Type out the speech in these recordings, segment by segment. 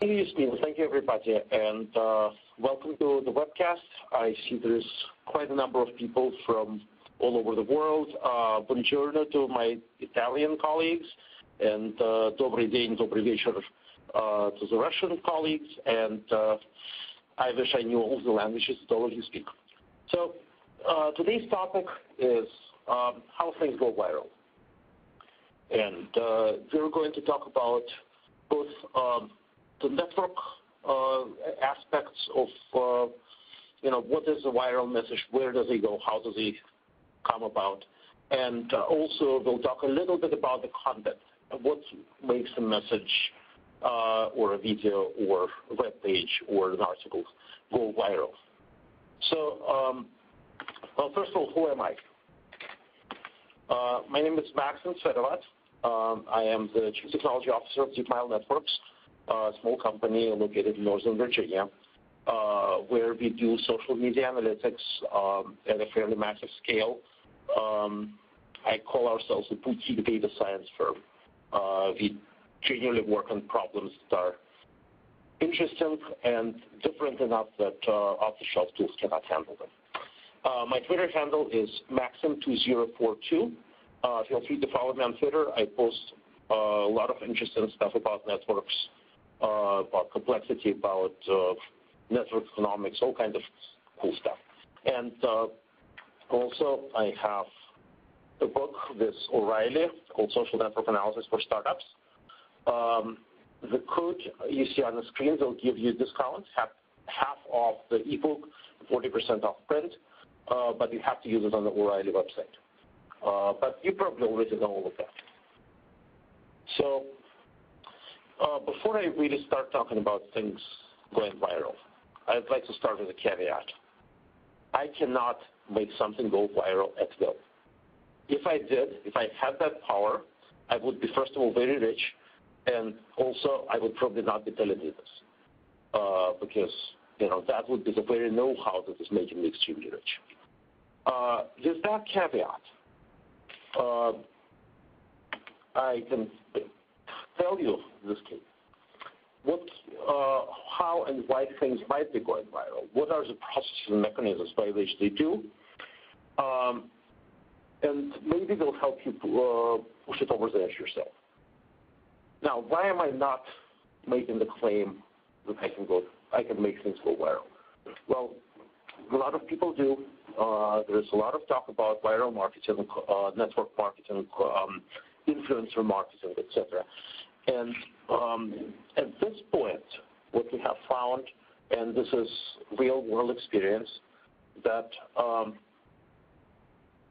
Thank you, Steve. Thank you, everybody, and welcome to the webcast. I see there's quite a number of people from all over the world. Buongiorno to my Italian colleagues, and добрый день, добрый вечер to the Russian colleagues, and I wish I knew all the languages that all of you speak. So today's topic is how things go viral. And we're going to talk about both the network aspects of, what is a viral message, where does it go, how does it come about, and also we'll talk a little bit about the content, what makes a message or a video or a web page or an article go viral. So, well, first of all, who am I? My name is Maksim Tsvetovat. I am the Chief Technology Officer of DeepMile Networks, a small company located in Northern Virginia, where we do social media analytics at a fairly massive scale. I call ourselves a boutique data science firm. We genuinely work on problems that are interesting and different enough that off-the-shelf tools cannot handle them. My Twitter handle is Maxim2042. Feel free to follow me on Twitter. I post a lot of interesting stuff about networks, about complexity, about network economics, all kinds of cool stuff. And also, I have a book with O'Reilly called Social Network Analysis for Startups. The code you see on the screen will give you discounts, half off the ebook, 40% off print, but you have to use it on the O'Reilly website. But you probably already know all of that. So before I really start talking about things going viral, I'd like to start with a caveat. I cannot make something go viral at will. If I did, if I had that power, I would be, first of all, very rich, and also I would probably not be telling you this because, that would be the very know-how that is making me extremely rich. With that caveat, I can tell you this case. How and why things might be going viral. What are the processes and mechanisms by which they do? And maybe they'll help you push it over the edge yourself. Now, why am I not making the claim that I can make things go viral? Well, a lot of people do. There's a lot of talk about viral marketing, network marketing, influencer marketing, etc. And at this point, what we have found, and this is real-world experience, that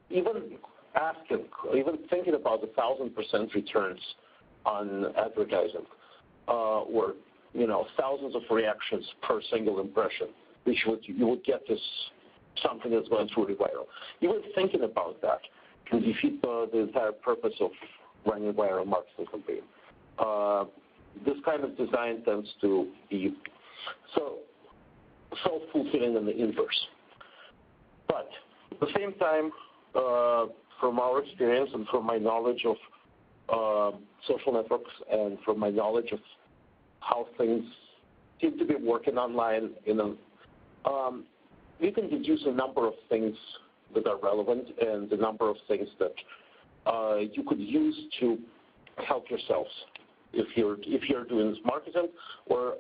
even thinking about the 1,000% returns on advertising, or thousands of reactions per single impression, which you would get this something that's going truly viral. Even thinking about that can defeat the entire purpose of running a viral marketing campaign. This kind of design tends to be so self-fulfilling in the inverse. But at the same time, from our experience and from my knowledge of social networks and from my knowledge of how things seem to be working online, you can deduce a number of things that are relevant and a number of things that you could use to help yourselves if you're doing this marketing, or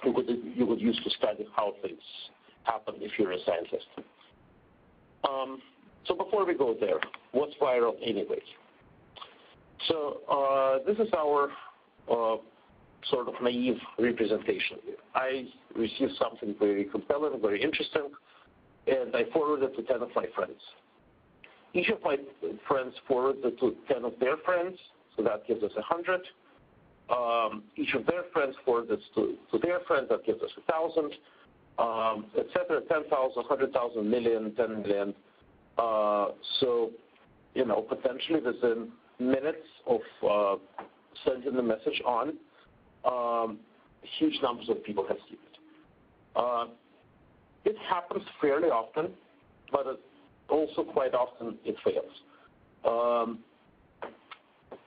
you could use to study how things happen if you're a scientist. So before we go there, what's viral anyway? So this is our sort of naive representation. I received something very compelling, very interesting, and I forwarded it to 10 of my friends. Each of my friends forwarded it to 10 of their friends, so that gives us 100. Each of their friends forwarded it to their friends, that gives us 1,000, etc., 10,000, 100,000, million, 10 million. So, potentially within minutes of sending the message on, huge numbers of people have seen it. It happens fairly often, but also quite often it fails.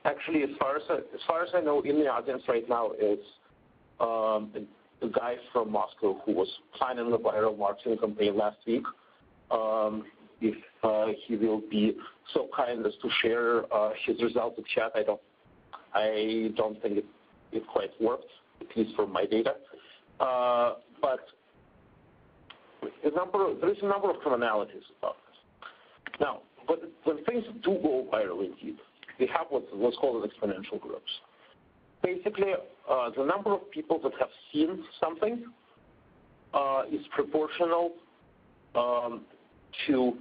Actually, as far as I know, in the audience right now is a guy from Moscow who was planning a viral marketing campaign last week. If he will be so kind as to share his results with chat, I don't think it quite worked, at least for my data. But there is a number of commonalities about this. Now, but when things do go viral indeed, they have what's called an exponential growth. Basically, the number of people that have seen something is proportional to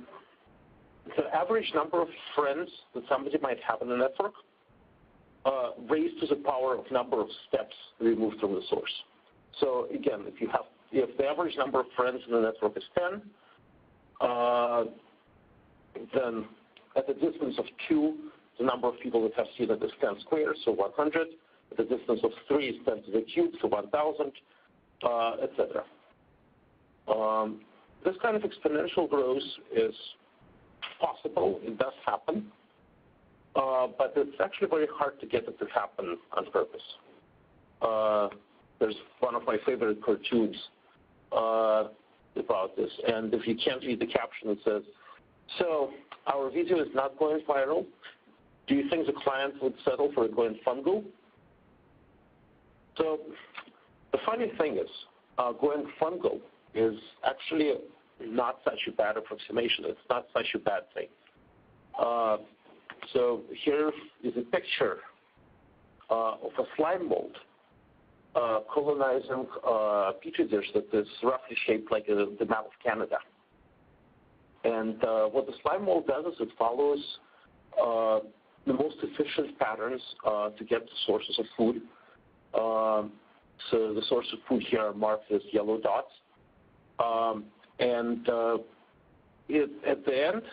the average number of friends that somebody might have in a network raised to the power of number of steps removed from the source. So again, if the average number of friends in the network is 10, then at a distance of 2, the number of people that have seen it is 10 squared, so 100. At a distance of 3 is 10 to the cube, so 1,000, etc. This kind of exponential growth is possible. It does happen. But it's actually very hard to get it to happen on purpose. There's one of my favorite cartoons about this. And if you can't read the caption, it says, "So our video is not going viral. Do you think the client would settle for it going fungal?" So the funny thing is, going fungal is actually not such a bad approximation. It's not such a bad thing. So here is a picture of a slime mold colonizing a petri dish that is roughly shaped like the map of Canada. And what the slime mold does is it follows the most efficient patterns to get the sources of food. So the source of food here are marked as yellow dots. And at the end,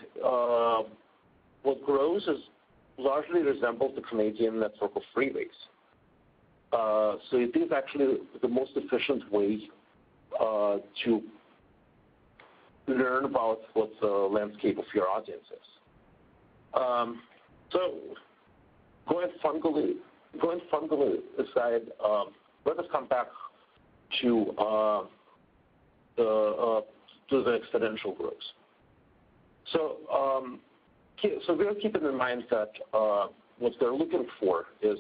what grows largely resembles the Canadian network of freeways. So it is actually the most efficient way to learn about what the landscape of your audience is. So going fungally aside, let us come back to the exponential growth. So we're keeping in mind that what they're looking for is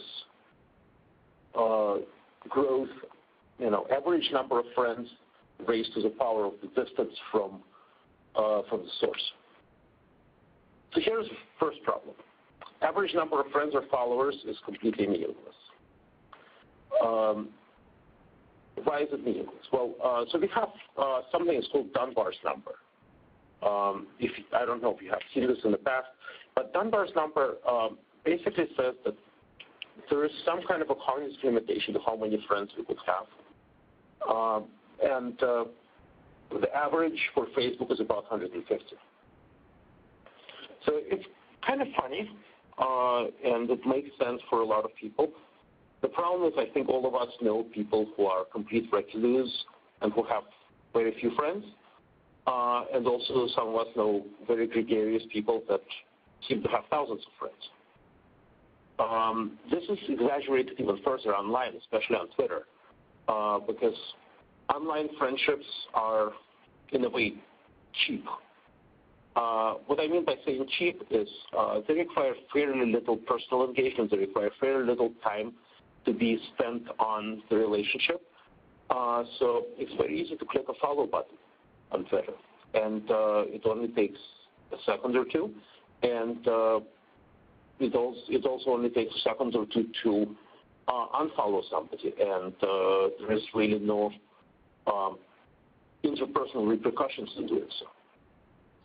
growth, average number of friends raised to the power of the distance from the source. So here's the first problem. Average number of friends or followers is completely meaningless. Why is it meaningless? Well, so we have something that's called Dunbar's number. I don't know if you have seen this in the past, but Dunbar's number basically says that there is some kind of a cognitive limitation to how many friends we could have. And the average for Facebook is about 150. So it's kind of funny, and it makes sense for a lot of people. The problem is I think all of us know people who are complete recluse and who have very few friends. And also some of us know very gregarious people that seem to have thousands of friends. This is exaggerated even further online, especially on Twitter, because online friendships are, in a way, cheap. What I mean by saying cheap is they require fairly little personal engagement. They require fairly little time to be spent on the relationship. So it's very easy to click a follow button on Twitter. And it only takes a second or two. And it also only takes a second or two to unfollow somebody. And there is really no interpersonal repercussions to doing so.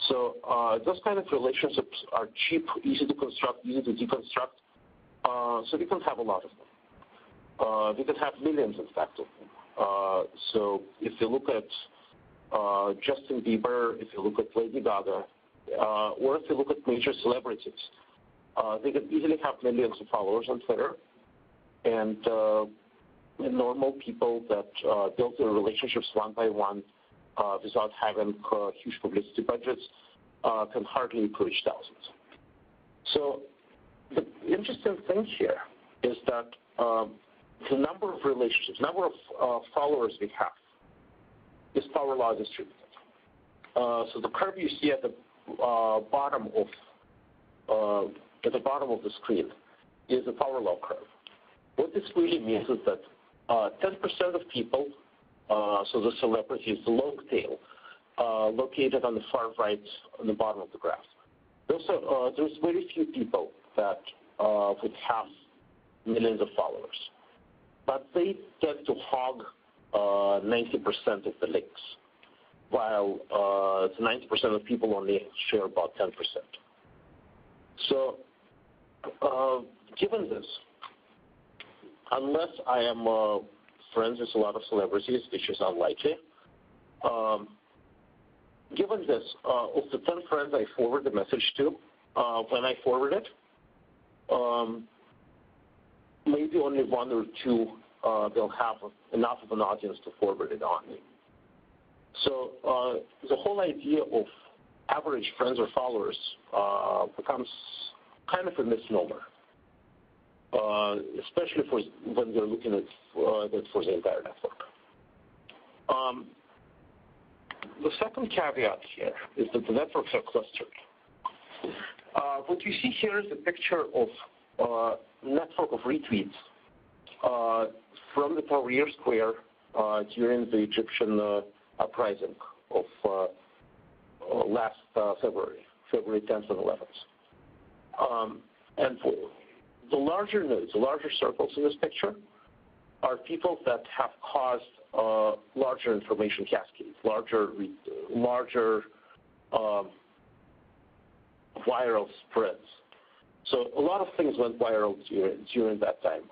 So those kind of relationships are cheap, easy to construct, easy to deconstruct. So we can have a lot of them. We can have millions, in fact, of them. So if you look at Justin Bieber, if you look at Lady Gaga, or if you look at major celebrities, they can easily have millions of followers on Twitter. And normal people that build their relationships one by one without having huge publicity budgets can hardly approach thousands. So the interesting thing here is that the number of relationships, number of followers we have is power law distributed. So the curve you see at the bottom of the screen is a power law curve. What this really means is that 10% of people, so the celebrities, the long tail, located on the far right on the bottom of the graph. There's very few people that would have millions of followers, but they tend to hog 90% of the links, while 90% of people only share about 10%. So given this, unless I am friends with a lot of celebrities, which is unlikely, given this, of the 10 friends I forward the message to, when I forward it, maybe only one or two they'll have enough of an audience to forward it on. So the whole idea of average friends or followers becomes kind of a misnomer, especially when they're looking at that for the entire network. The second caveat here is that the networks are clustered. What you see here is a picture of a network of retweets from the Tahrir Square during the Egyptian uprising of last February 10th and 11th. And the larger nodes, the larger circles in this picture are people that have caused larger information cascades, larger viral spreads. So a lot of things went viral during that time,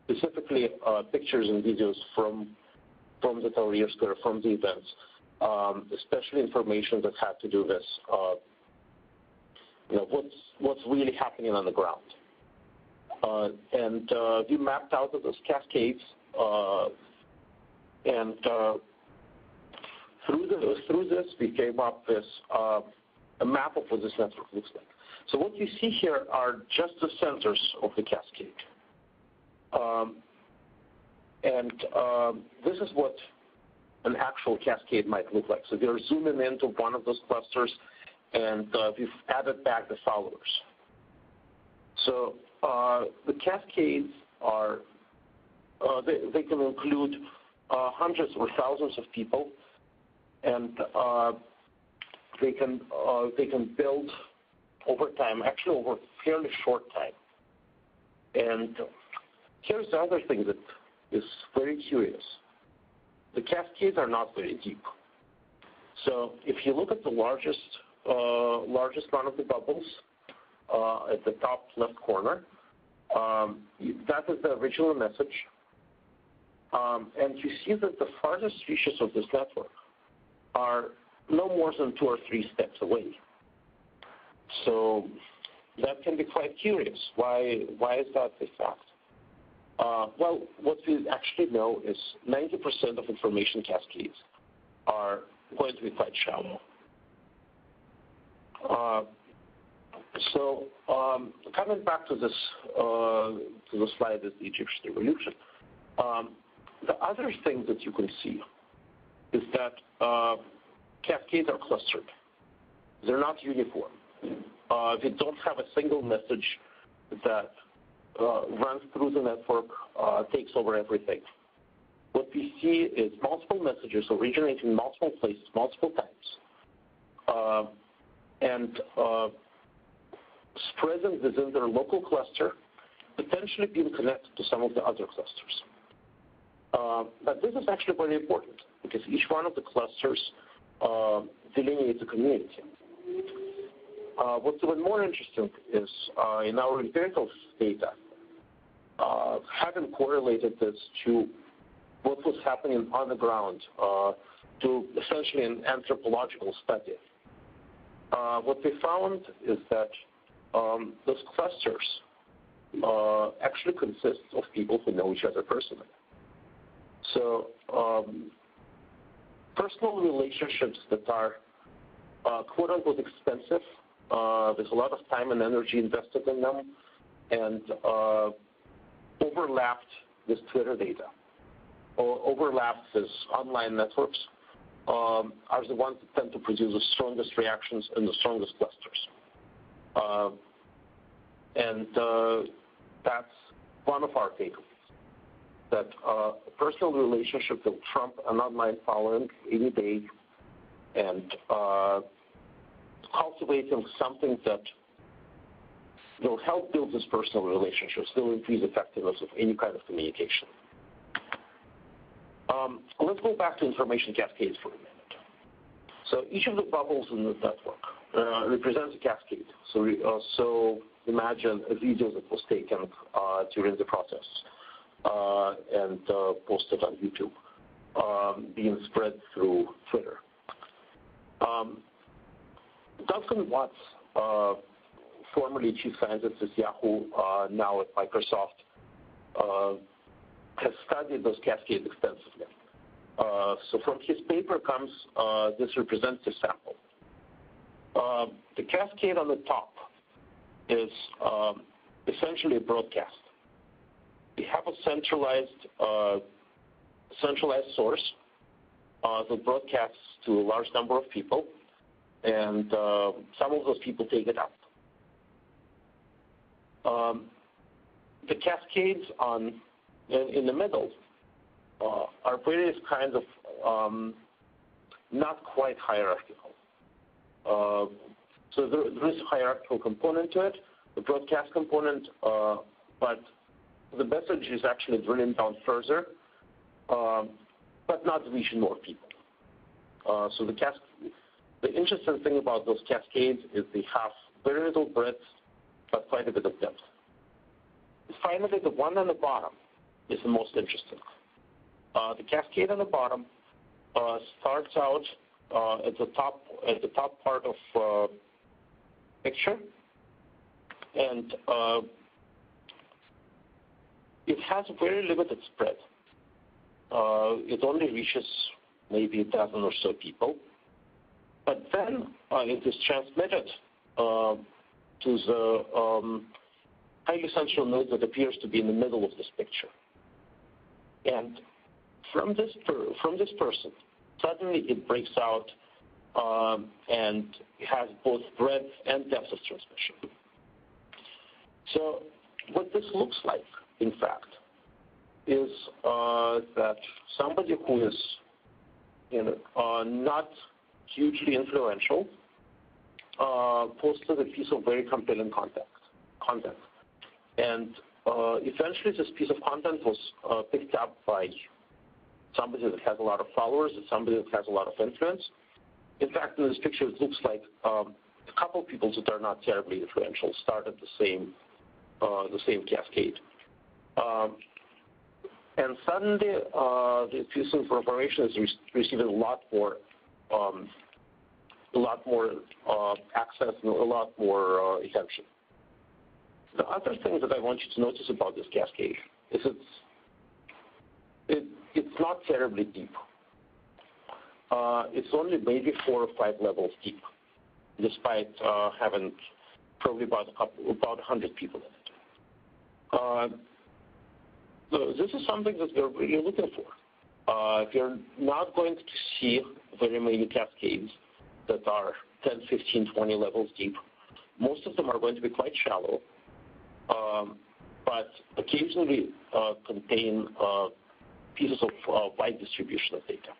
specifically pictures and videos from the Tahrir Square, from the events, especially information that had to do with what's really happening on the ground. And we mapped out those cascades, and through this we came up with a map of what this network looks like. So what you see here are just the centers of the cascade. And this is what an actual cascade might look like. So we're zooming into one of those clusters, and we've added back the followers. So the cascades are, they can include hundreds or thousands of people, and they can build over time, actually over a fairly short time. And here's the other thing that is very curious. The cascades are not very deep. So if you look at the largest one of the bubbles at the top left corner, that is the original message. And you see that the farthest reaches of this network are no more than 2 or 3 steps away. So that can be quite curious. Why is that the fact? Well, what we actually know is 90% of information cascades are going to be quite shallow. So coming back to this to the slide is the Egyptian revolution. The other thing that you can see is that cascades are clustered. They're not uniform. They don't have a single message that runs through the network, takes over everything. What we see is multiple messages originating in multiple places, multiple times, and spreading within their local cluster, potentially being connected to some of the other clusters. But this is actually very important because each one of the clusters delineates a community. What's even more interesting is in our empirical data, having correlated this to what was happening on the ground, to essentially an anthropological study. What we found is that those clusters actually consist of people who know each other personally. So personal relationships that are quote-unquote expensive, there's a lot of time and energy invested in them, and overlapped this Twitter data, or overlapped this online networks, are the ones that tend to produce the strongest reactions and the strongest clusters. And that's one of our takeaways, that a personal relationship will trump an online following any day, and cultivating something that will help build these personal relationships, will increase effectiveness of any kind of communication. Let's go back to information cascades for a minute. So each of the bubbles in the network represents a cascade. So imagine a video that was taken during the process and posted on YouTube, being spread through Twitter. Duncan Watts, formerly chief scientist at Yahoo, now at Microsoft, has studied those cascades extensively. So from his paper comes this representative sample. The cascade on the top is essentially a broadcast. We have a centralized source that broadcasts to a large number of people, and some of those people take it up. The cascades in the middle are various kinds of not quite hierarchical. So there is a hierarchical component to it, the broadcast component, but the message is actually drilling down further, but not reaching more people. So the interesting thing about those cascades is they have very little breadth, but quite a bit of depth. Finally, the one on the bottom is the most interesting. The cascade on the bottom starts out at the top part of picture, and it has a very limited spread. It only reaches maybe a dozen or so people, but then it is transmitted to the highly central node that appears to be in the middle of this picture. And from this person, suddenly it breaks out and has both breadth and depth of transmission. So what this looks like, in fact, is that somebody who is not hugely influential posted a piece of very compelling content. And eventually this piece of content was picked up by somebody that has a lot of followers, and somebody that has a lot of influence. In fact, in this picture, it looks like a couple of people that are not terribly influential started the same cascade. And suddenly, the piece of information is receiving a lot more access and a lot more attention. The other thing that I want you to notice about this cascade is it's not terribly deep. It's only maybe 4 or 5 levels deep, despite having probably about 100 people in it. So this is something that we're really looking for. If you're not going to see very many cascades that are 10, 15, 20 levels deep, most of them are going to be quite shallow, but occasionally contain pieces of wide distribution of data.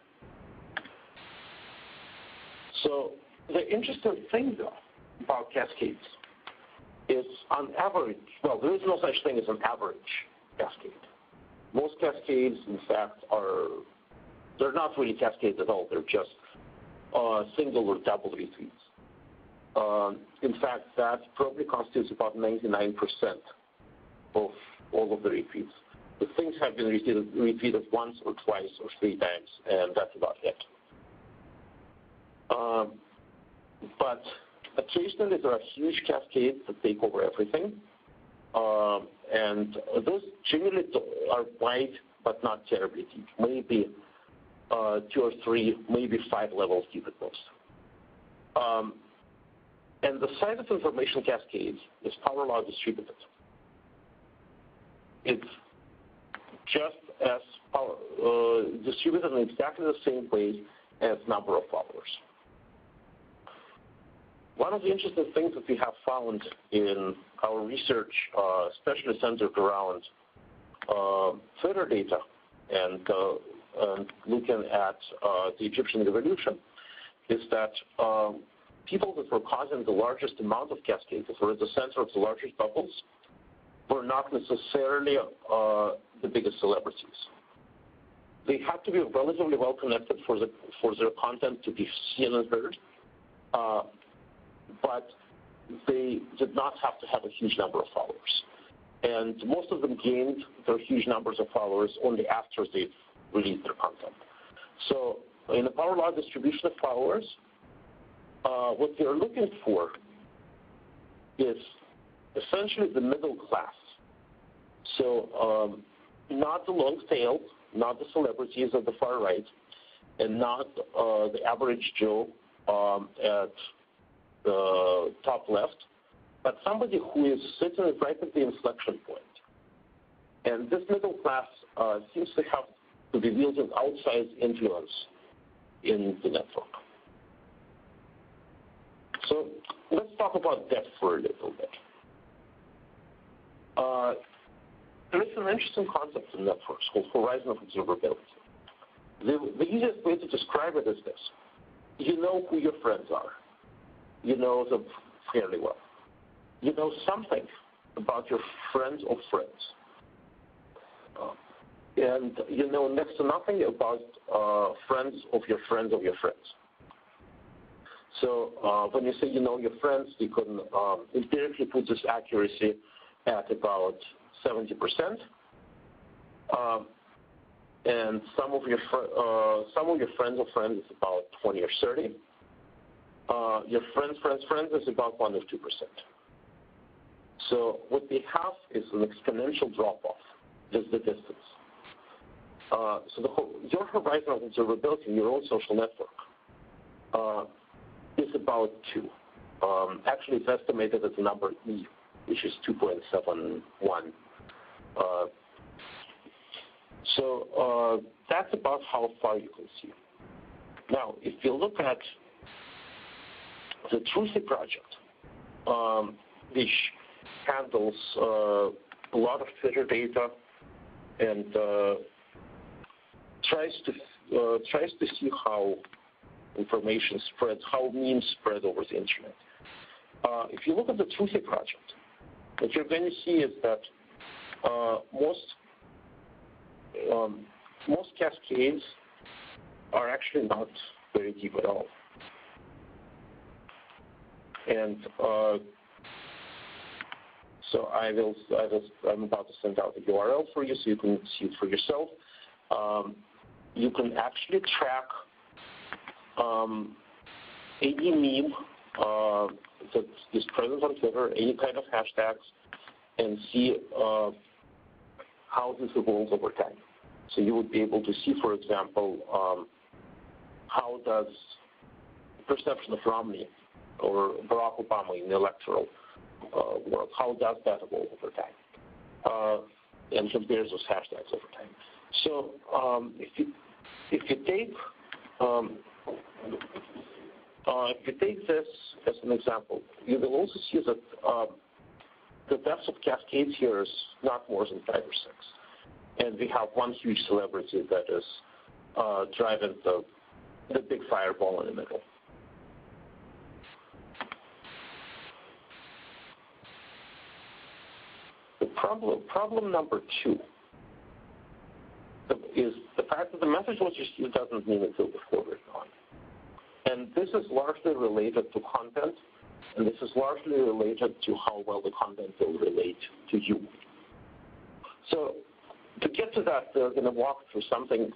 So the interesting thing, though, about cascades is, on average, well, there is no such thing as an average cascade. Most cascades, in fact, they're not really cascades at all. They're just single or double retweets. In fact, that probably constitutes about 99% of all of the retweets. The things have been retweeted once or twice or 3 times, and that's about it. But occasionally there are huge cascades that take over everything, and those generally are wide but not terribly deep, maybe 2 or 3, maybe 5 levels deep at most. And the size of information cascades is power law distributed. It's just as distributed in exactly the same way as number of followers. One of the interesting things that we have found in our research, especially centered around Twitter data and looking at the Egyptian revolution, is that people that were causing the largest amount of cascades, that were at the center of the largest bubbles, were not necessarily the biggest celebrities. They had to be relatively well connected for their content to be seen and heard, but they did not have to have a huge number of followers. And most of them gained their huge numbers of followers only after they released their content. So in the power law distribution of followers, what they're looking for is essentially the middle class. So not the long-tailed, not the celebrities at the far right, and not the average Joe at the top left, but somebody who is sitting right at the inflection point. And this middle class seems to have to be wielding outsized influence in the network. So let's talk about depth for a little bit. There is an interesting concept in networks called horizon of observability. The easiest way to describe it is this. You know who your friends are. You know them fairly well. You know something about your friends of friends. And you know next to nothing about friends of your friends of your friends. So when you say you know your friends, you can empirically put this accuracy at about 70%. And some of your friends of friends is about 20 or 30. Your friends is about 1 or 2%. So what we have is an exponential drop-off, just the distance. So your horizon of observability in your own social network is about 2. Actually, it's estimated at the number E, which is 2.71. So that's about how far you can see. Now, if you look at the Truthy project, which handles a lot of Twitter data and tries to see how information spreads, how memes spread over the internet. If you look at the Truthy project, what you're going to see is that most cascades are actually not very deep at all. And so I'm about to send out the URL for you so you can see it for yourself. You can actually track any meme that is present on Twitter, any kind of hashtags, and see how this evolves over time. So you would be able to see, for example, how does the perception of Romney or Barack Obama in the electoral world, how does that evolve over time, and compare those hashtags over time. So if you take this as an example, you will also see that the depth of cascades here is not more than 5 or 6. And we have one huge celebrity that is driving the big fireball in the middle. The problem number 2 is the fact that the message was received doesn't mean it will be forwarded on. And this is largely related to content, and this is largely related to how well the content will relate to you. So to get to that, we're going to walk through something,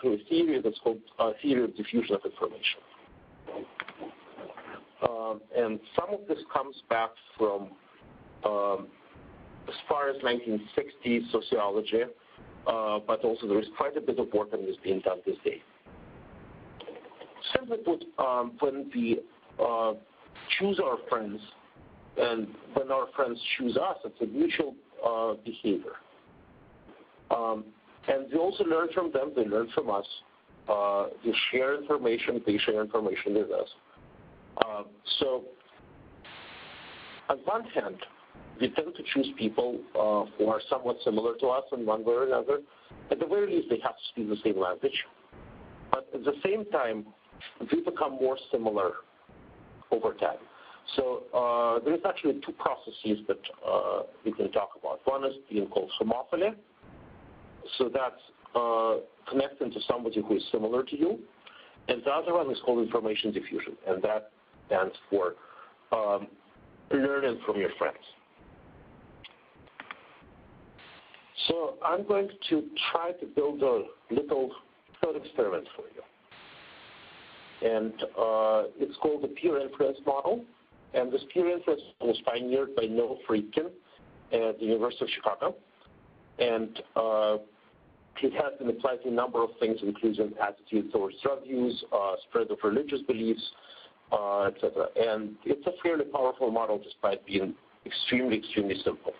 through a theory that's called theory of diffusion of information. And some of this comes back from as far as 1960s sociology, but also there is quite a bit of work on this being done this day. Simply put, when we choose our friends, and when our friends choose us, it's a mutual behavior. And we also learn from them, they learn from us. We share information, they share information with us. So on one hand, we tend to choose people who are somewhat similar to us in one way or another. At the very least, they have to speak the same language. But at the same time, we become more similar over time. So there's actually two processes that we can talk about. One is being called homophily. So that's connecting to somebody who is similar to you. And the other one is called information diffusion, and that stands for learning from your friends. So I'm going to try to build a little thought experiment for you. And it's called the peer influence model. And this peer influence was pioneered by Noah Friedkin at the University of Chicago. And it has been applied to a number of things, including attitude towards drug use, spread of religious beliefs, etc. And it's a fairly powerful model despite being extremely, extremely simple.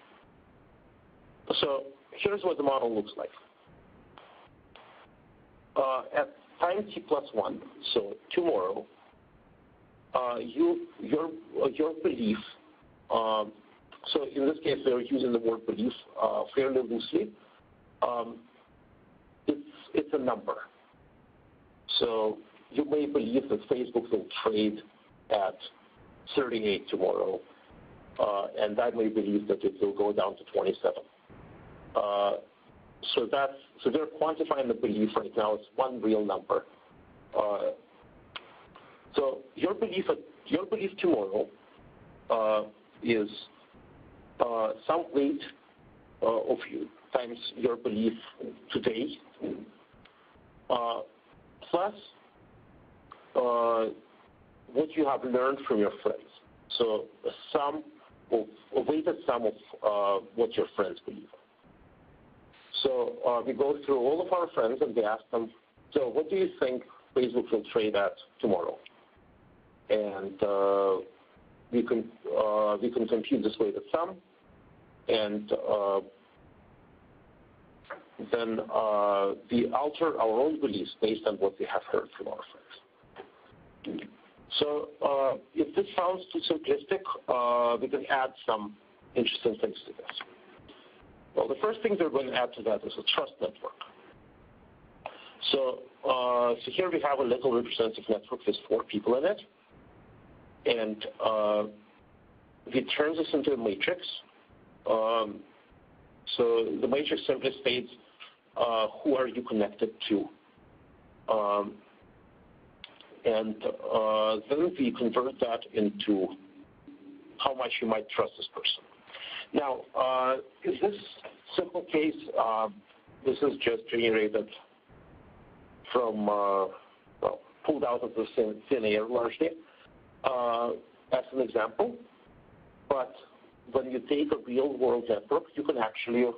So here's what the model looks like. At time t plus 1, so tomorrow, your belief, so in this case they're using the word belief fairly loosely, it's a number. So you may believe that Facebook will trade at 38 tomorrow, and I may believe that it will go down to 27. So they're quantifying the belief right now. It's one real number. So your belief tomorrow is some weight of you times your belief today, plus what you have learned from your friends. So a weighted sum of what your friends believe. So we go through all of our friends and we ask them, so what do you think Facebook will trade at tomorrow? And we can compute this weighted sum, and then we alter our own beliefs based on what we have heard from our friends. So if this sounds too simplistic, we can add some interesting things to this. Well, the first thing we're going to add to that is a trust network. So here we have a little representative network with 4 people in it. And we turn this into a matrix. So the matrix simply states who are you connected to. And then we convert that into how much you might trust this person. Now, in this simple case, this is just generated from, pulled out of the thin air largely. As an example, but when you take a real-world network, you can actually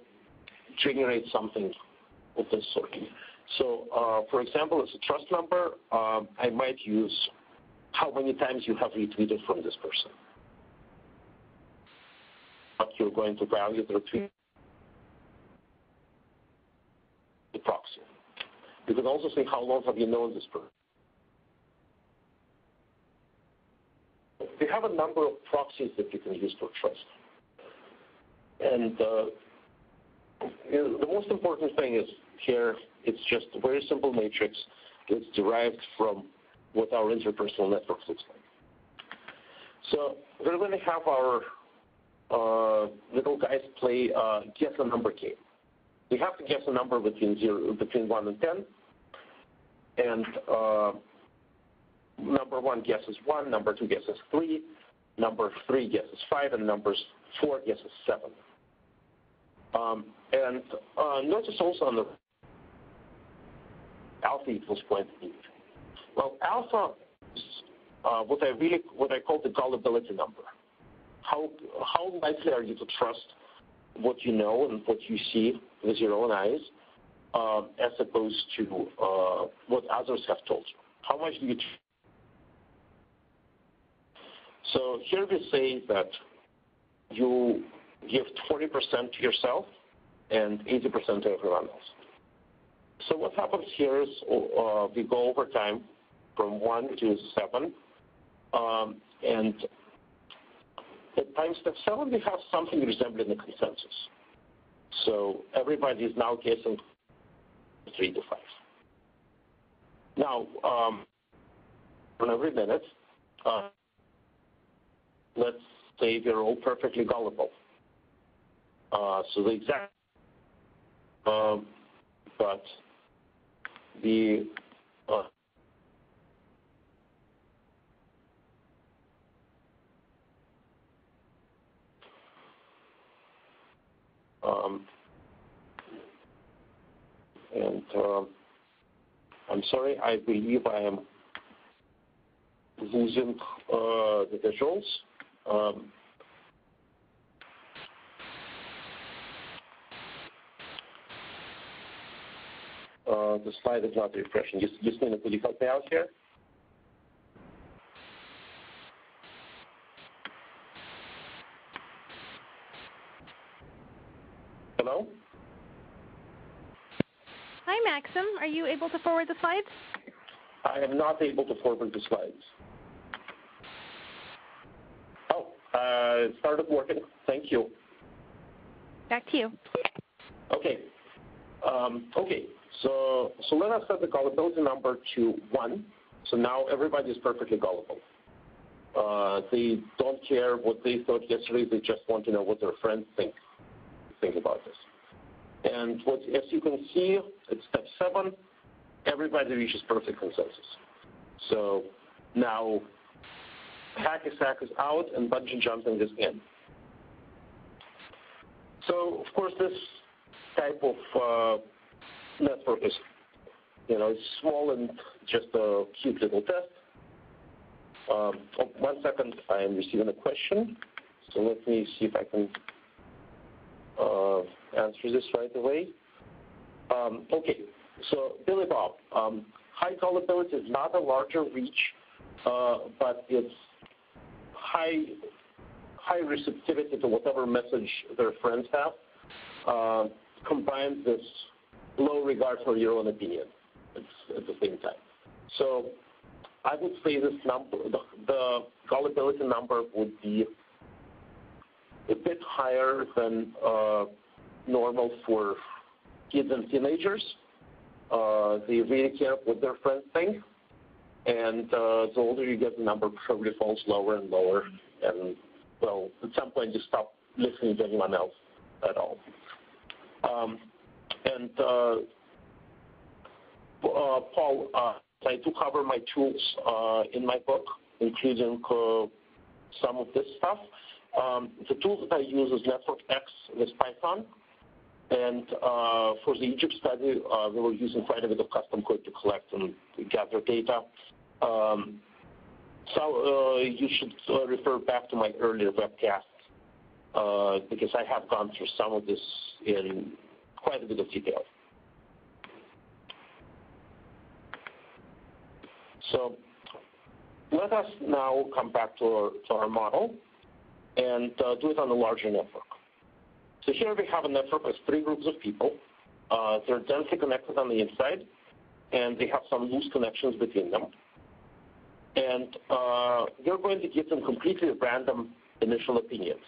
generate something of this sort. So, for example, as a trust number, I might use how many times you have retweeted from this person. But you're going to value the retweet the proxy. You can also say how long have you known this person. We have a number of proxies that you can use for trust. And the most important thing is here, it's just a very simple matrix that's derived from what our interpersonal network looks like. So we're going to have our little guys play guess a number game. We have to guess a number between 1 and 10. And number 1 guesses 1, number 2 guesses 3, number 3 guesses 5, and number 4 guesses 7. And notice also on the alpha equals 0.8. Well, alpha is what I call the gullibility number. How likely are you to trust what you know and what you see with your own eyes, as opposed to what others have told you? How much do you trust? So here we say that you give 20% to yourself and 80% to everyone else. So what happens here is we go over time from 1 to 7, and at time step 7 we have something resembling a consensus. So everybody is now guessing 3 to 5. Now, on every minute, let's say we're all perfectly gullible. So the exact, but the I'm sorry, I believe I am losing the visuals. The slide is not refreshing. Just minute, could you help me out here? Hello? Hi, Maxim. Are you able to forward the slides? I am not able to forward the slides. Oh, it started working. Thank you. Back to you. Okay. Okay. So let us set the gullibility number to 1. So now everybody is perfectly gullible. They don't care what they thought yesterday. They just want to know what their friends think about this. And as you can see, at step 7, everybody reaches perfect consensus. So now hacky sack is out and bungee jumping is in. So of course this type of network is, it's small and just a cute little test. 1 second, I am receiving a question. So let me see if I can answer this right away. Okay, so Billy Bob, high gullibility is not a larger reach, but it's high receptivity to whatever message their friends have, combined with low regard for your own opinion at the same time. So I would say this number, the gullibility number would be a bit higher than normal for kids and teenagers. They really care what their friends think, and the older you get, the number probably falls lower and lower, and well, at some point you stop listening to anyone else at all. Paul, I do cover my tools in my book, including some of this stuff. The tool that I use is NetworkX with Python. And for the Egypt study, we were using quite a bit of custom code to collect and gather data. So you should refer back to my earlier webcast because I have gone through some of this in quite a bit of detail. So let us now come back to our model and do it on a larger network. So here we have a network with 3 groups of people. They're densely connected on the inside, and they have some loose connections between them. And we're going to give them completely random initial opinions.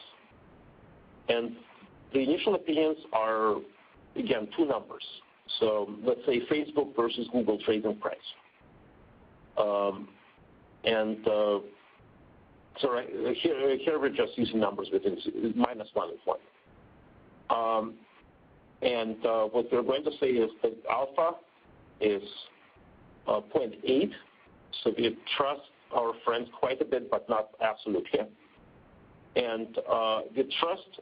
And the initial opinions are, again, 2 numbers. So let's say Facebook versus Google trading price. So right, here we're just using numbers within -1 and 1. What we're going to say is that alpha is 0.8, so we trust our friends quite a bit, but not absolutely. And we trust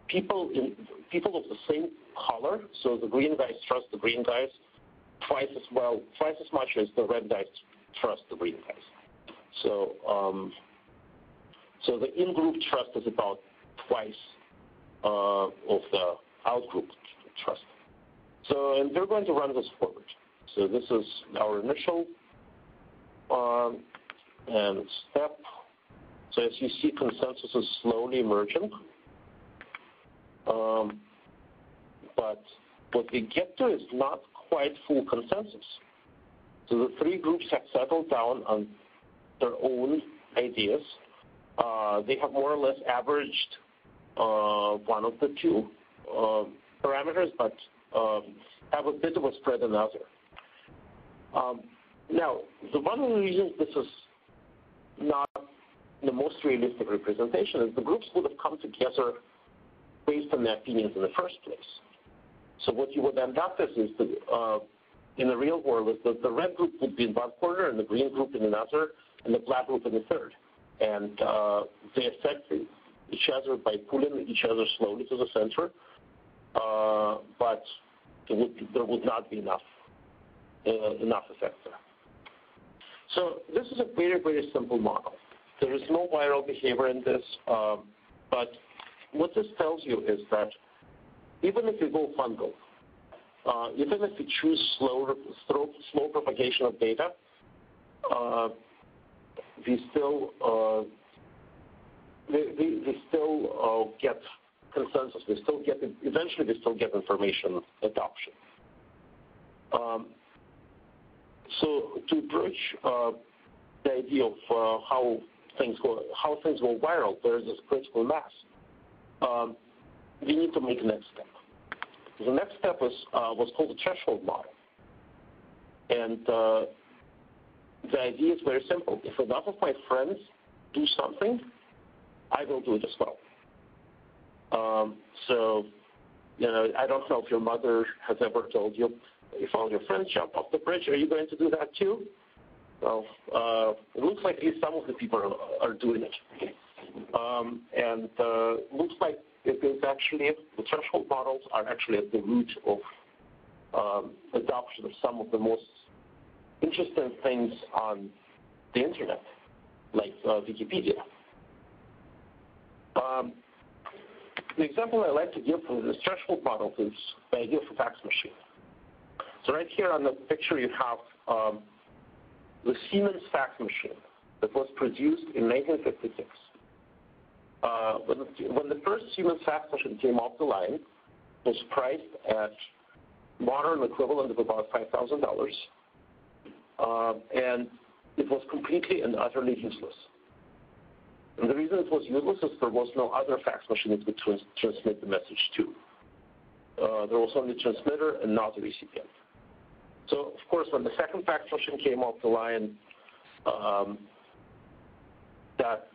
people of the same color, so the green guys trust the green guys twice as much as the red guys trust the green guys. So so the in-group trust is about twice of the out-group trust. So, and we're going to run this forward. So this is our initial and step. So as you see, consensus is slowly emerging. But what we get to is not quite full consensus. So the three groups have settled down on their own ideas. They have more or less averaged one of the two parameters, but have a bit of a spread in the other. Now, one of the reasons this is not the most realistic representation is the groups would have come together based on their opinions in the first place. So what you would end up with is, in the real world, is that the red group would be in one corner and the green group in another and the black group in the third. And they affect each other by pulling each other slowly to the center, but there would not be enough effect there. So this is a very, very simple model. There is no viral behavior in this, but what this tells you is that even if you go fungal, even if you choose slow propagation of data, we still get consensus. Eventually we still get information adoption. So to approach the idea of how things go viral, there is this critical mass. We need to make a next step. The next step was called the threshold model, and the idea is very simple. If enough of my friends do something, I will do it as well. So, I don't know if your mother has ever told you, if all your friends jump off the bridge, are you going to do that too? Well, it looks like at least some of the people are doing it. And looks like it is actually, the threshold models are actually at the root of adoption of some of the most interesting things on the internet, like Wikipedia. The example I like to give for this threshold model is the idea of a fax machine. So right here on the picture you have the Siemens fax machine that was produced in 1956. When the first Siemens fax machine came off the line, it was priced at modern equivalent of about $5,000, and it was completely and utterly useless. And the reason it was useless is there was no other fax machine it could transmit the message to. There was only the transmitter and not the recipient. So, of course, when the second fax machine came off the line, that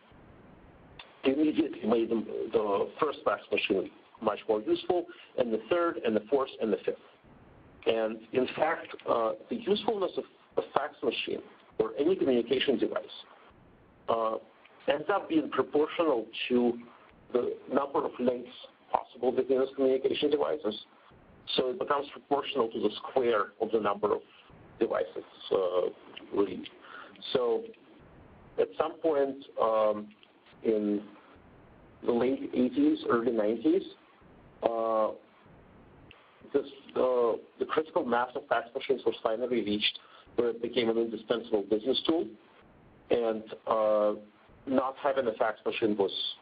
immediately made the first fax machine much more useful, and the third, and the fourth, and the fifth. And in fact, the usefulness of a fax machine or any communication device ends up being proportional to the number of links possible between those communication devices. So it becomes proportional to the square of the number of devices read. So at some point in the late 80s, early 90s, the critical mass of fax machines was finally reached where it became an indispensable business tool. And not having a fax machine was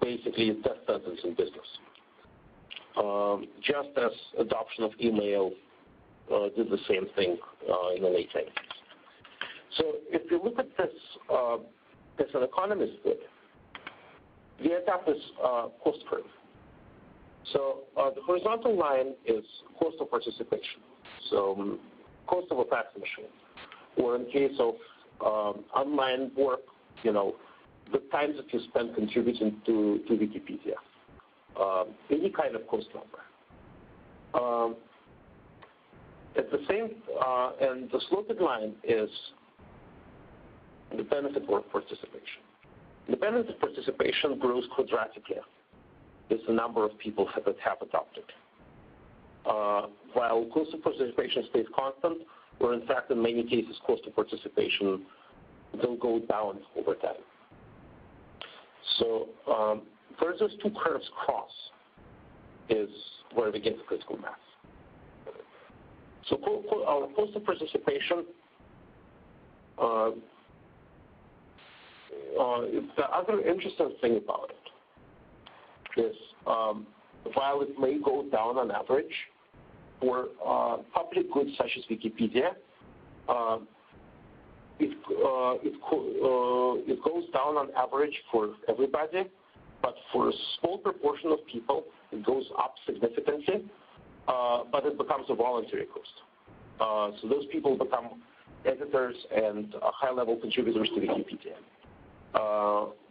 basically a death sentence in business. Just as adoption of email did the same thing in the late 90s. So if you look at this as an economist would, we end up with cost curve. So the horizontal line is cost of participation, so cost of a fax machine, or in case of online work, the time that you spend contributing to Wikipedia. Any kind of cost number. At the same, and the sloped line is the benefit of participation. The benefit of participation grows quadratically as the number of people that have adopted. While cost of participation stays constant, or in fact in many cases cost of participation will go down over time. So where those two curves cross is where we get the critical mass. So our cost of participation, the other interesting thing about it is while it may go down on average, for public goods such as Wikipedia, it goes down on average for everybody, but for a small proportion of people, it goes up significantly, but it becomes a voluntary cost. So those people become editors and high-level contributors to Wikipedia.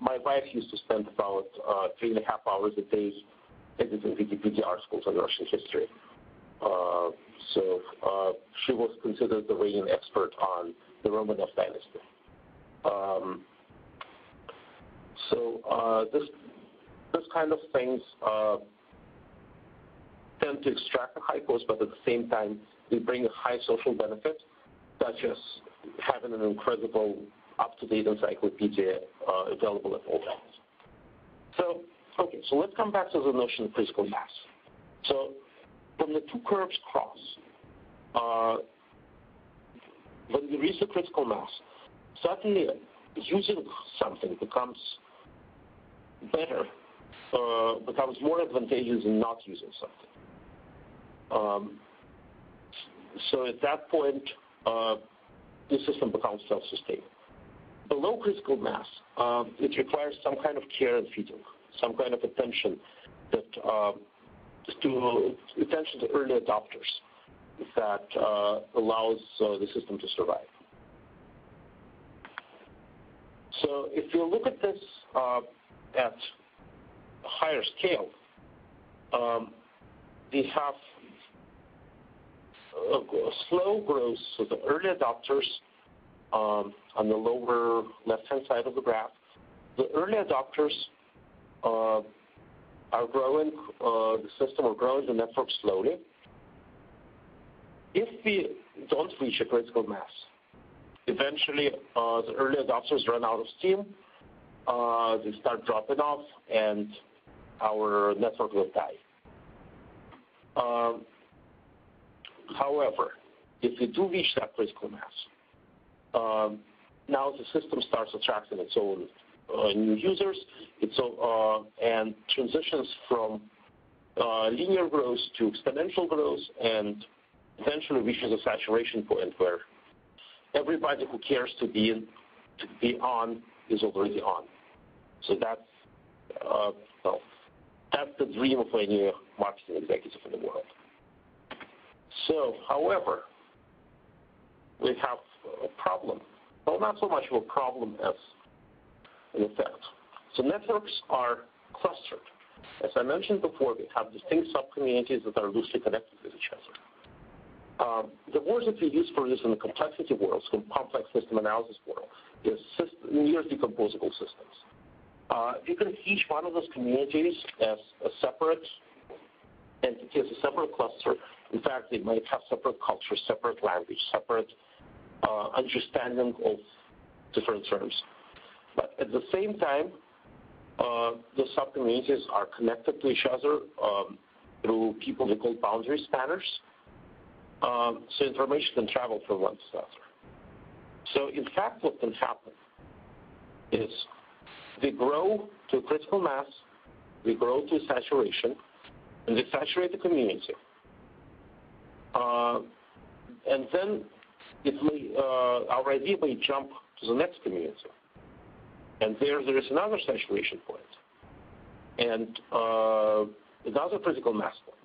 My wife used to spend about 3.5 hours a day editing Wikipedia articles on Russian history. So she was considered the reigning expert on the Romanov dynasty. This kind of things tend to extract a high cost, but at the same time, they bring a high social benefit, such as having an incredible up-to-date encyclopedia available at all times. So let's come back to the notion of critical mass. So when the two curves cross, when we reach the critical mass, suddenly using something becomes better, becomes more advantageous than not using something. So at that point, the system becomes self-sustaining. Below critical mass, it requires some kind of care and feeding, some kind of attention attention to early adopters that allows the system to survive. So if you look at this at a higher scale, we have a slow growth. So the early adopters on the lower left-hand side of the graph, the early adopters are growing the system or growing the network slowly. If we don't reach a critical mass, eventually the early adopters run out of steam, they start dropping off, and our network will die. However, if we do reach that critical mass, now the system starts attracting its own new users, and transitions from linear growth to exponential growth, and eventually reaches a saturation point where everybody who cares to be on is already on. So that's the dream of any marketing executive in the world. So, however, we have a problem. Well, not so much of a problem as an effect. So networks are clustered. As I mentioned before, we have distinct subcommunities that are loosely connected with each other. The words that we use for this in the complexity world, complex system analysis world, is near decomposable systems. You can see each one of those communities as a separate entity, as a separate cluster. In fact, they might have separate culture, separate language, separate understanding of different terms. But at the same time, the subcommunities are connected to each other through people we call boundary spanners. So information can travel from one to the other. So in fact, what can happen is we grow to a critical mass, we grow to saturation, and we saturate the community. And then our idea may jump to the next community. And there is another saturation point, and another critical mass point,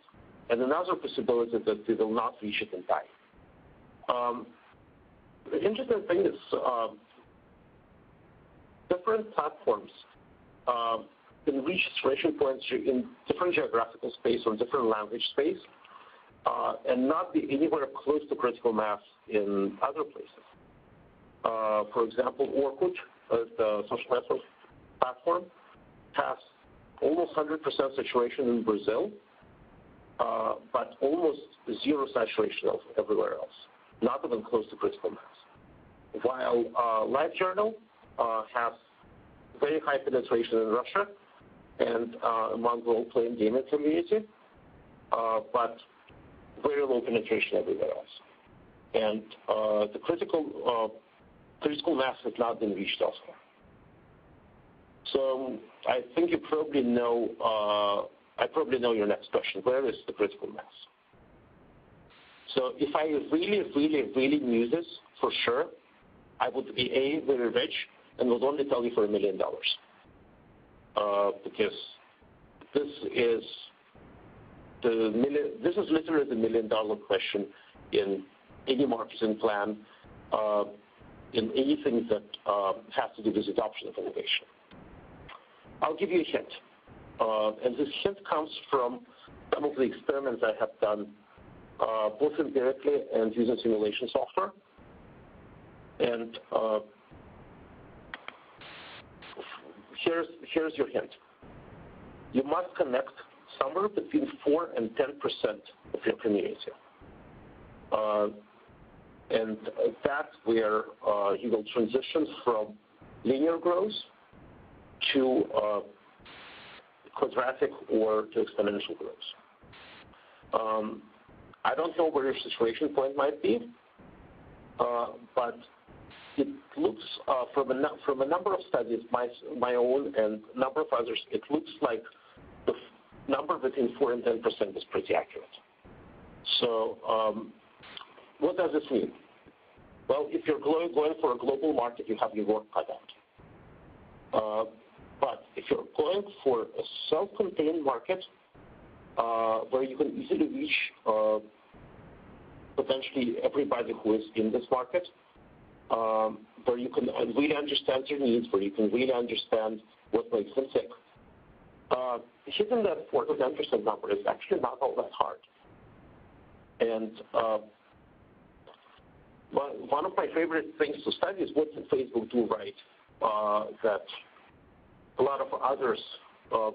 and another possibility that we will not reach it in time. The interesting thing is different platforms can reach saturation points in different geographical space or different language space, and not be anywhere close to critical mass in other places. For example, Orkut, the social network platform, has almost 100% saturation in Brazil, but almost zero saturation everywhere else, not even close to critical mass. While LiveJournal has very high penetration in Russia and among the role-playing gaming community, but very low penetration everywhere else. And the critical mass has not been reached elsewhere. So I think you probably know. I probably know your next question. Where is the critical mass? So if I really knew this for sure, I would be very rich and would only tell you for $1 million. Because this is literally the $1 million question in any marketing plan, in anything that has to do with adoption of innovation. I'll give you a hint. And this hint comes from some of the experiments I have done, both empirically and using simulation software. And here's your hint. You must connect somewhere between 4 and 10% of your community. And that's where you will transition from linear growth to quadratic or to exponential growth. I don't know where your situation point might be, but it looks, from a number of studies, my own and a number of others, it looks like the number between 4 and 10% is pretty accurate. So what does this mean? Well, if you're going for a global market, you have your work cut out. But if you're going for a self-contained market where you can easily reach potentially everybody who is in this market, where you can really understand their needs, where you can really understand what makes them tick, hitting that 4 to 10% number is actually not all that hard. And one of my favorite things to study is what did Facebook do right that a lot of others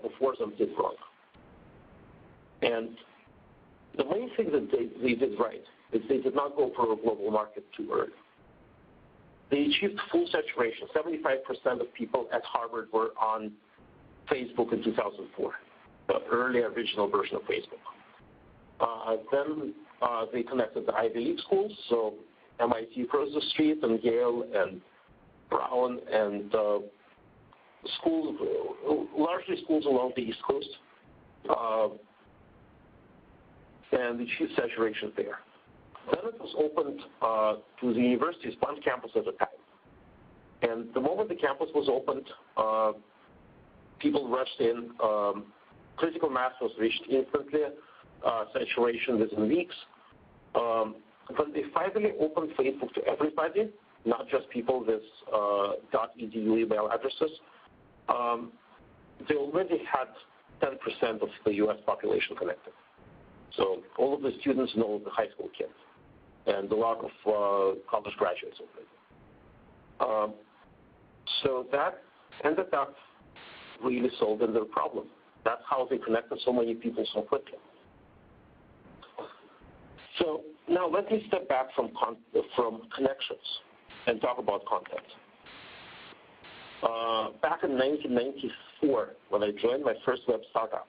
before them did wrong. And the main thing that they did right is they did not go for a global market too early. They achieved full saturation. 75% of people at Harvard were on Facebook in 2004, the early original version of Facebook. Then they connected the Ivy League schools, so MIT across the street and Yale and Brown and schools, largely schools along the East Coast, and achieved saturation there. Then it was opened to the universities, one campus at a time. And the moment the campus was opened, people rushed in. Critical mass was reached instantly, saturation within weeks. When they finally opened Facebook to everybody, not just people with .edu email addresses, they already had 10% of the U.S. population connected. So all of the students know the high school kids, and a lot of college graduates already. So that ended up really solving their problem. That's how they connected so many people so quickly. So now let me step back from connections and talk about content. Back in 1994, when I joined my first web startup,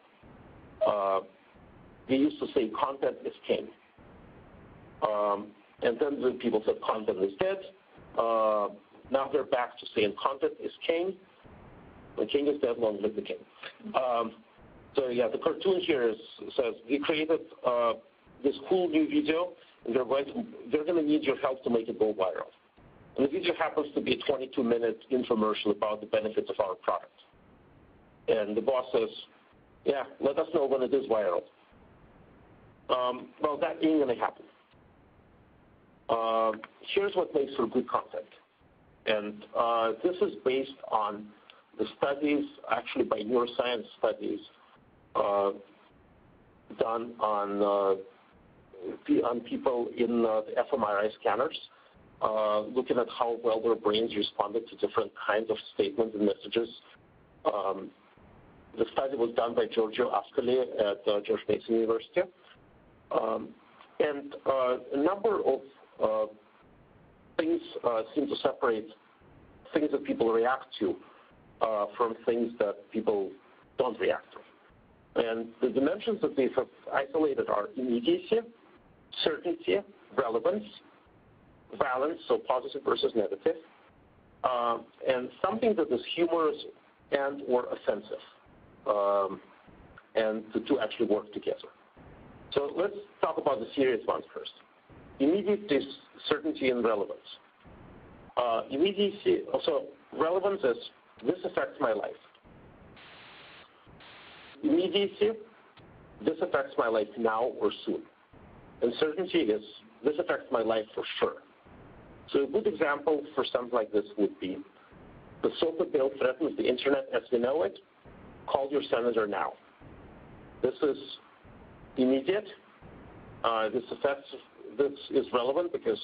they used to say content is king. And then the people said content is dead. Now they're back to saying content is king. The king is dead, long live the king. So yeah, the cartoon here says we created this cool new video, and they're going to need your help to make it go viral. And the video happens to be a 22-minute infomercial about the benefits of our product. And the boss says, yeah, let us know when it is viral. Well, that ain't going to happen. Here's what makes for good content. And this is based on the studies, actually by neuroscience studies, done on people in the fMRI scanners, looking at how well their brains responded to different kinds of statements and messages. The study was done by Giorgio Ascoli at George Mason University. And a number of things seem to separate things that people react to from things that people don't react to. And the dimensions that they have isolated are immediacy, certainty, relevance, balance, so positive versus negative, and something that is humorous and or offensive, and the two actually work together. So let's talk about the serious ones first. Immediate certainty and relevance. Immediacy, also relevance is, this affects my life. Immediacy, this affects my life now or soon. And certainty is, this affects my life for sure. So a good example for something like this would be, the SOPA bill threatens the internet as we know it. Call your senator now. This is immediate. This is relevant because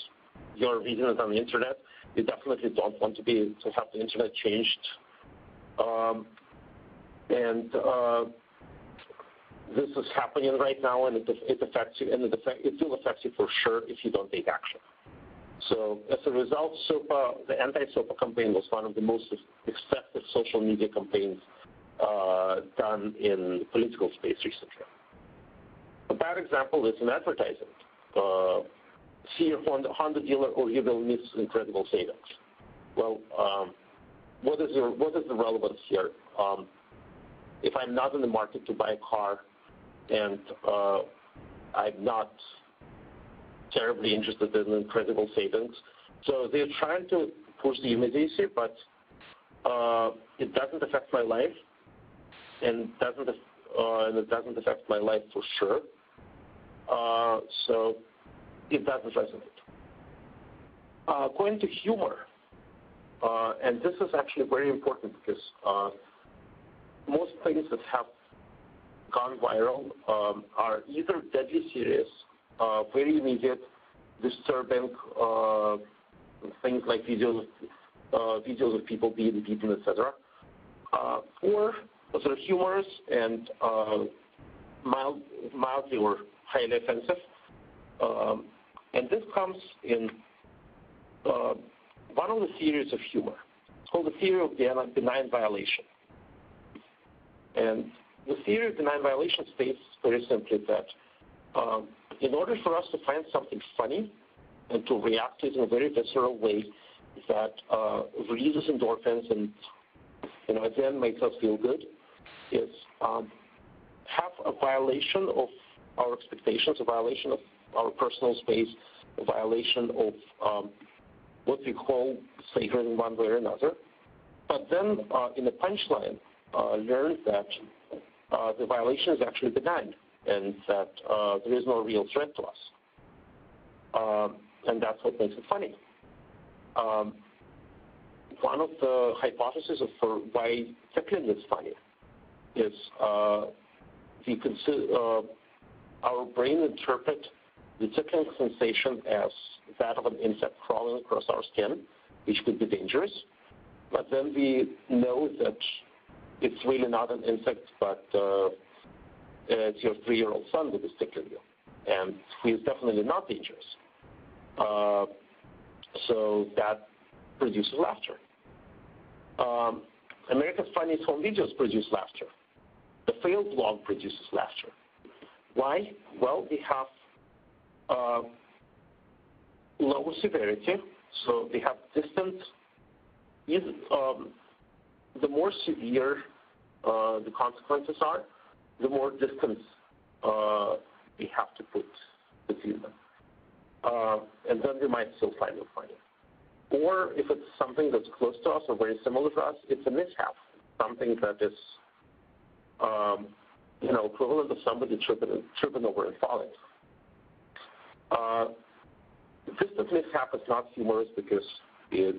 you're reading it on the internet. You definitely don't want to have the internet changed. This is happening right now, and it affects you, and it will affect you for sure if you don't take action. So as a result, the anti-SOPA campaign was one of the most effective social media campaigns done in the political space recently. A bad example is in advertising. See your Honda dealer or you will miss incredible savings. Well, what is the relevance here? If I'm not in the market to buy a car and I'm not terribly interested in incredible savings, so they're trying to push the immediacy, but it doesn't affect my life, and it doesn't affect my life for sure. So it doesn't resonate. Going to humor, and this is actually very important because most things that have gone viral are either deadly serious, very immediate, disturbing, things like videos of people being beaten, etc., or they're humorous and mildly or highly offensive. And this comes in one of the theories of humor. It's called the theory of benign violation. And the theory of benign violation states very simply that in order for us to find something funny and to react to it in a very visceral way that releases endorphins and at the end makes us feel good, is have a violation of our expectations, a violation of our personal space, a violation of what we call sacred in one way or another, but then in the punchline learn that the violation is actually benign and that there is no real threat to us. And that's what makes it funny. One of the hypotheses for why tickling is funny is our brain interprets the tickling sensation as that of an insect crawling across our skin, which could be dangerous. But then we know that it's really not an insect, but it's your 3-year-old son that is tickling you. And he is definitely not dangerous. So that produces laughter. America's Funniest Home Videos produce laughter. The failed blog produces laughter. Why? Well, we have lower severity, so they have distant. The more severe the consequences are, the more distance we have to put between them. And then we might still find it funny. Or if it's something that's close to us or very similar to us, it's a mishap, something that is equivalent of somebody tripping over and falling. Distant mishap is not humorous because they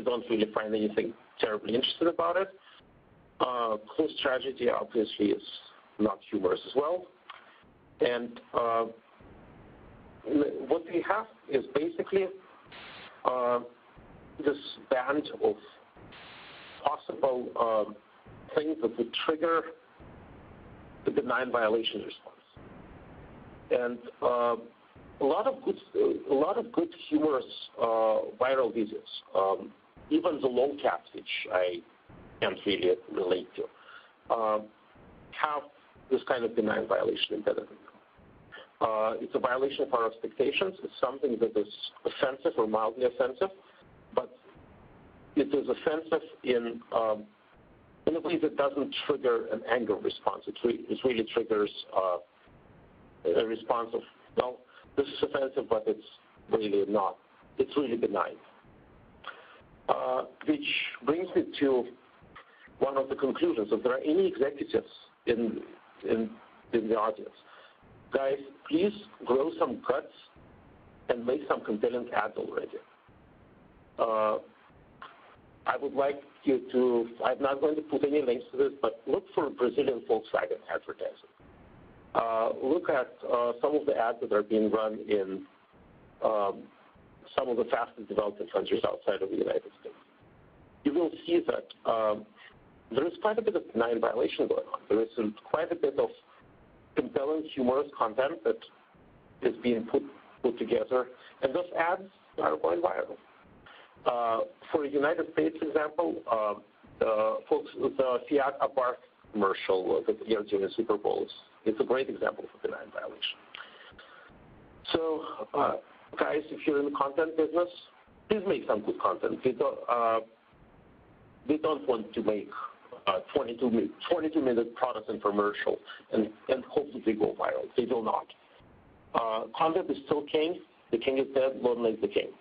don't really find anything terribly interesting about it. Close tragedy obviously is not humorous as well. And what we have is basically this band of possible things that would trigger the benign violation response. And a lot of good humorous viral videos, even the lolcats, which I can't really relate to, have this kind of benign violation embedded in them. It's a violation of our expectations. It's something that is offensive or mildly offensive, but it is offensive in a way that doesn't trigger an anger response. It really triggers a response of Well, this is offensive, but it's really not. It's really benign. Which brings me to one of the conclusions. If there are any executives in the audience, guys, please grow some guts and make some compelling ads already. I would like you to, I'm not going to put any links to this, but look for Brazilian Volkswagen advertising. Look at some of the ads that are being run in some of the fastest developing countries outside of the United States. You will see that there is quite a bit of benign violation going on. There is quite a bit of compelling, humorous content that is being put together, and those ads are going viral. For the United States example, the Fiat Abarth commercial that aired during the Super Bowl, it's a great example of a benign violation. So, guys, if you're in the content business, please make some good content. We don't want to make 22-minute product infomercial and hopefully they go viral. They will not. Content is still king. The king is dead. Long live the king.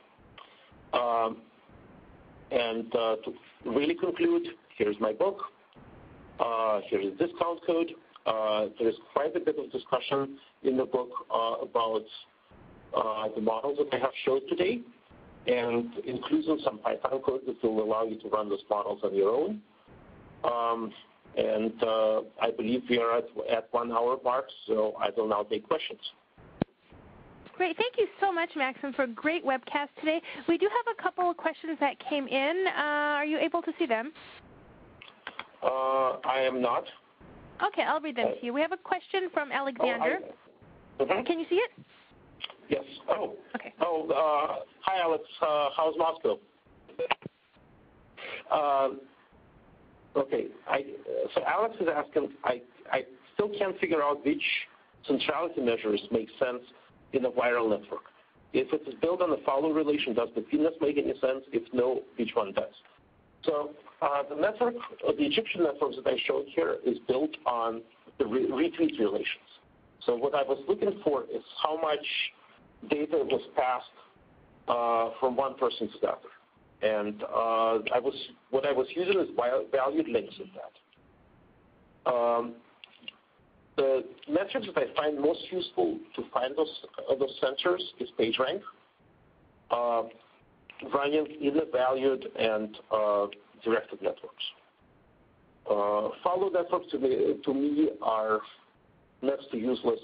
And to really conclude, here's my book. Here's a discount code. There's quite a bit of discussion in the book about the models that I have showed today, and including some Python code that will allow you to run those models on your own. And I believe we are at 1 hour mark, so I will now take questions. Great. Thank you so much, Maksim, for a great webcast today. We do have a couple of questions that came in. Are you able to see them? I am not. Okay, I'll read them to you. We have a question from Alexander. Can you see it? Yes. Oh. Okay. Oh, hi, Alex. How's Moscow? Okay. So Alex is asking, I still can't figure out which centrality measures make sense in a viral network. If it is built on a follow relation, does the thinness make any sense? If no, which one does? So the network, the Egyptian networks that I showed here is built on the retweet relations. So what I was looking for is how much data was passed from one person to the other. And what I was using is valued links of that. The metrics that I find most useful to find those sensors is PageRank, running in the valued and directed networks. Follow networks to me are next to useless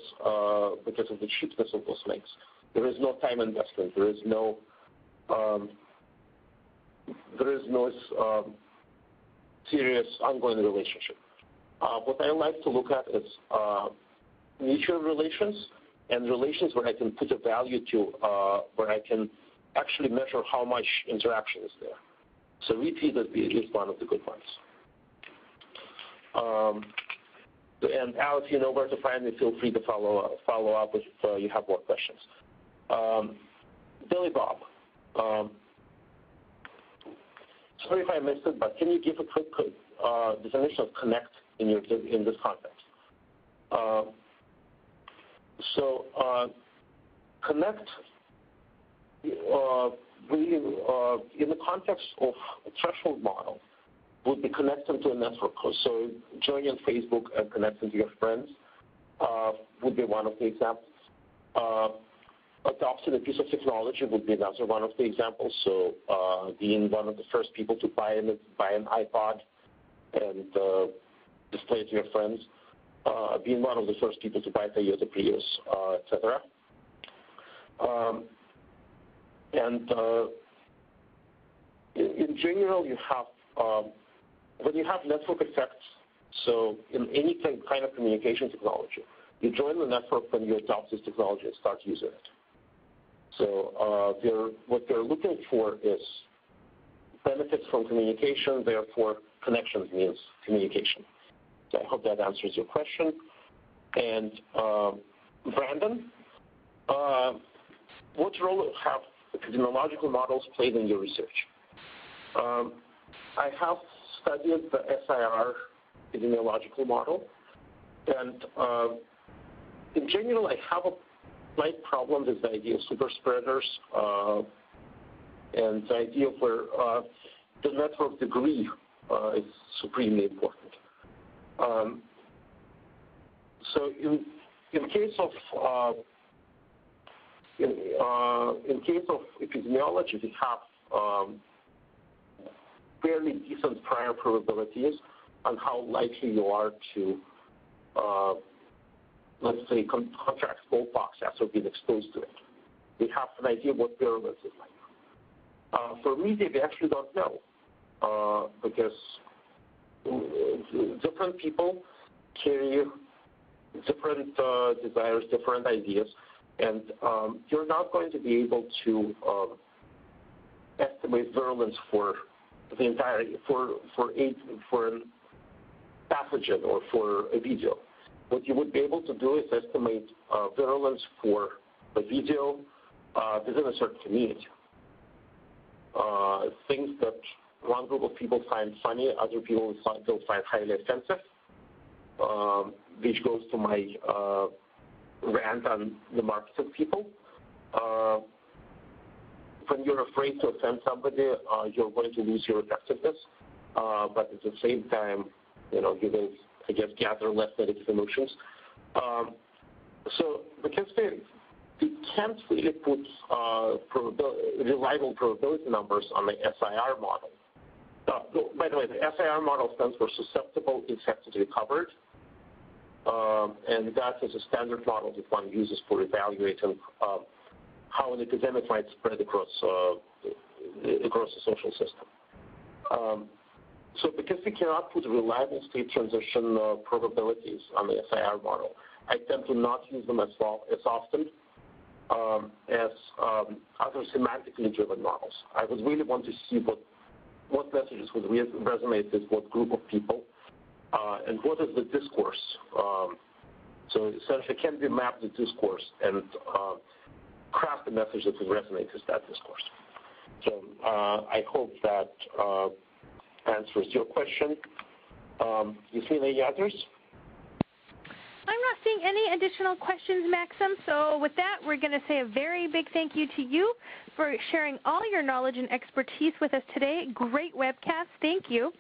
because of the cheapness of those links. There is no time investment. There is no serious ongoing relationship. What I like to look at is mutual relations and relations where I can put a value to, where I can actually measure how much interaction is there. So repeat is one of the good ones. And Alex, you know where to find me. Feel free to follow up if you have more questions. Billy Bob, sorry if I missed it, but can you give a quick definition of connect in this context? Connect really, in the context of a threshold model, would be connecting to a network. So joining Facebook and connecting to your friends would be one of the examples. Adopting a piece of technology would be another one of the examples. So being one of the first people to buy an iPod and display it to your friends, being one of the first people to buy a Toyota Prius, etc. And in general, you have when you have network effects. So in any kind of communication technology, you join the network when you adopt this technology and start using it. So what they're looking for is benefits from communication. Therefore, connections means communication. So I hope that answers your question. And Brandon, what role have epidemiological models played in your research? I have studied the SIR epidemiological model, and in general, I have a slight problem is the idea of super spreaders and the idea of where the network degree is supremely important. So in case of epidemiology, we have fairly decent prior probabilities on how likely you are to, let's say, contract smallpox after being exposed to it. We have an idea what virulence is like. For media, we actually don't know because different people carry different desires, different ideas, and you're not going to be able to estimate virulence for the entire for an pathogen or for a video. What you would be able to do is estimate virulence for a video within a certain community. Things that one group of people find funny, other people will find highly offensive, which goes to my rant on the marketing people. When you're afraid to offend somebody, you're going to lose your effectiveness. But at the same time, you will, I guess, gather less negative emotions. So because we can't really put reliable probability numbers on the SIR model. By the way, the SIR model stands for susceptible, infected, recovered. And that is a standard model that one uses for evaluating how an epidemic might spread across the social system. So because we cannot put reliable state transition probabilities on the SIR model, I tend to not use them as often as other semantically driven models. I would really want to see what messages would resonate with what group of people, and what is the discourse. So essentially, can we map the discourse and craft a message that would resonate with that discourse? So I hope that answers your question. You see any others? I'm not seeing any additional questions, Maksim. So with that, we're going to say a very big thank you to you for sharing all your knowledge and expertise with us today. Great webcast. Thank you.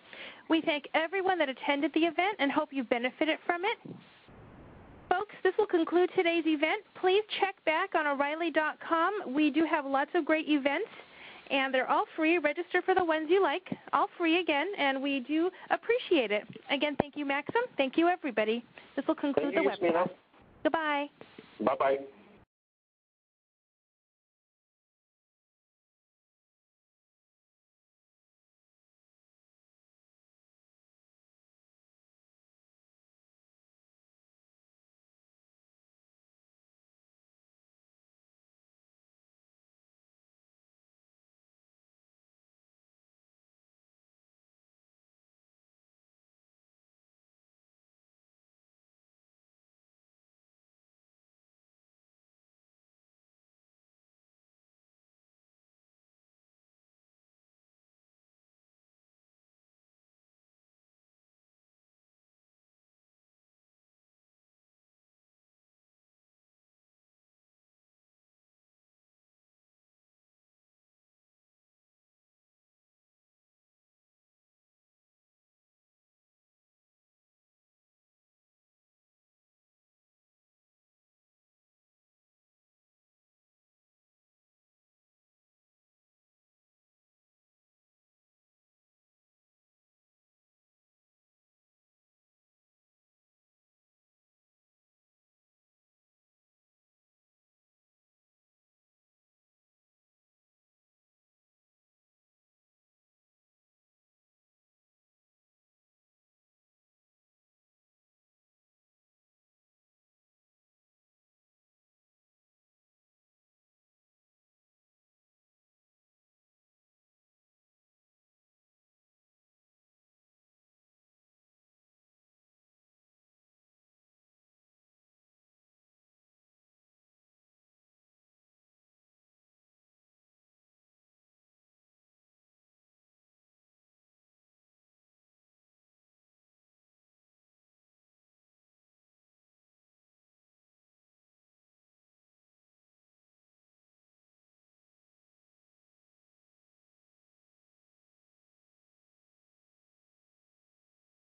We thank everyone that attended the event and hope you benefited from it. Folks, this will conclude today's event. Please check back on O'Reilly.com. We do have lots of great events, and they're all free. Register for the ones you like. All free again, and we do appreciate it. Again, thank you, Maksim. Thank you, everybody. This will conclude the webcast. Goodbye. Bye-bye.